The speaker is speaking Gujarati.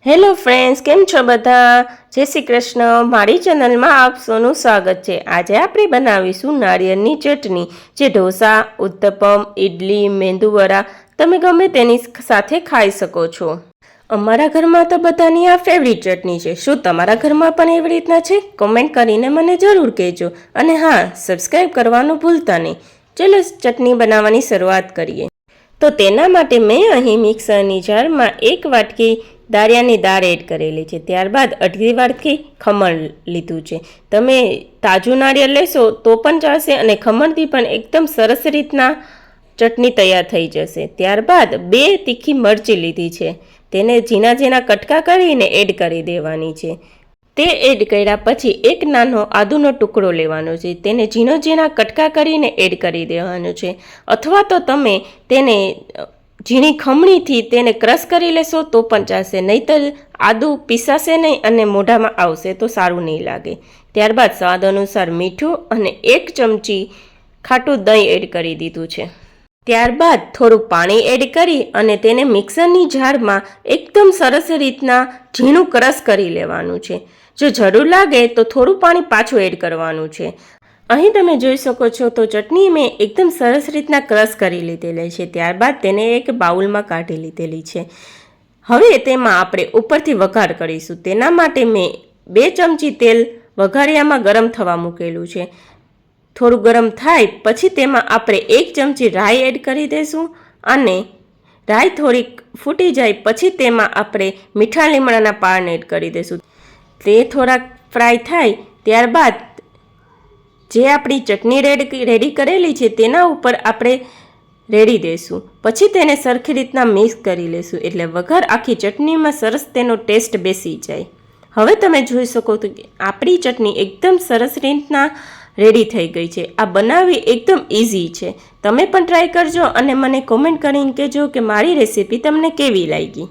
હેલો ફ્રેન્ડ્સ, કેમ છો બધા? જય શ્રી કૃષ્ણ. મારી ચેનલમાં આપ સૌનું સ્વાગત છે. આજે આપણે બનાવીશું નાળિયેરની ચટણી, જે ઢોસા, ઉત્તપમ, ઇડલી, મેંદુવડા તમે ગમે તેની સાથે ખાઈ શકો છો. અમારા ઘરમાં તો બધાની આ ફેવરિટ ચટણી છે. શું તમારા ઘરમાં પણ એવી રીતના છે? કોમેન્ટ કરીને મને જરૂર કહેજો. અને હા, સબસ્ક્રાઈબ કરવાનું ભૂલતા નહીં. ચલો ચટણી બનાવવાની શરૂઆત કરીએ. તો તેના માટે મેં અહીં મિક્સરની જારમાં 1 વાટકી દાળિયાની દાળ એડ કરેલી છે. ત્યારબાદ 1/2 વાટકી ખમણ લીધું છે. તમે તાજું નાળિયેર લેશો તો પણ ચાલશે અને ખમણથી પણ એકદમ સરસ રીતના ચટણી તૈયાર થઈ જશે. ત્યારબાદ 2 તીખી મરચી લીધી છે. તેને ઝીણા ઝીણા કટકા કરીને એડ કરી દેવાની છે. તે એડ કર્યા પછી 1 નાનો આદુનો ટુકડો લેવાનો છે. તેને ઝીણા ઝીણા કટકા કરીને એડ કરી દેવાનો છે. અથવા તો તમે તેને ઝીણી ખમણીથી તેને ક્રશ કરી લેશો તો પણ ચાલશે. નહીંતર આદું પીસાશે નહીં અને મોઢામાં આવશે તો સારું નહીં લાગે. ત્યારબાદ સ્વાદ અનુસાર મીઠું અને 1 ચમચી ખાટું દહીં એડ કરી દીધું છે. ત્યારબાદ થોડું પાણી એડ કરી અને તેને મિક્સરની જારમાં એકદમ સરસ રીતના ઝીણું ક્રશ કરી લેવાનું છે. જો જરૂર લાગે તો થોડું પાણી પાછું એડ કરવાનું છે. અહીં તમે જોઈ શકો છો તો ચટણી મેં એકદમ સરસ રીતના ક્રશ કરી લીધેલી છે. ત્યારબાદ તેને એક બાઉલમાં કાઢી લીધેલી છે. હવે તેમાં આપણે ઉપરથી વઘાર કરીશું. તેના માટે મેં 2 ચમચી તેલ વઘારિયામાં ગરમ થવા મૂકેલું છે. થોડું ગરમ થાય પછી તેમાં આપણે 1 ચમચી રાઈ એડ કરી દઈશું અને રાઈ થોડીક ફૂટી જાય પછી તેમાં આપણે મીઠા લીમડાના પાન એડ કરી દઈશું. તે થોડાક ફ્રાય થાય ત્યારબાદ જે આપણી ચટણી રેડી કરેલી છે તેના ઉપર આપણે રેડી દઈશું. પછી તેને સરખી રીતના મિક્સ કરી લઈશું એટલે વઘાર આખી ચટણીમાં સરસ તેનો ટેસ્ટ બેસી જાય. હવે તમે જોઈ શકો છો કે આપણી ચટણી એકદમ સરસ રીતના રેડી થઈ ગઈ છે. આ બનાવવી એકદમ ઇઝી છે. તમે પણ ટ્રાય કરજો અને મને કોમેન્ટ કરીને કહેજો કે મારી રેસીપી તમને કેવી લાગી.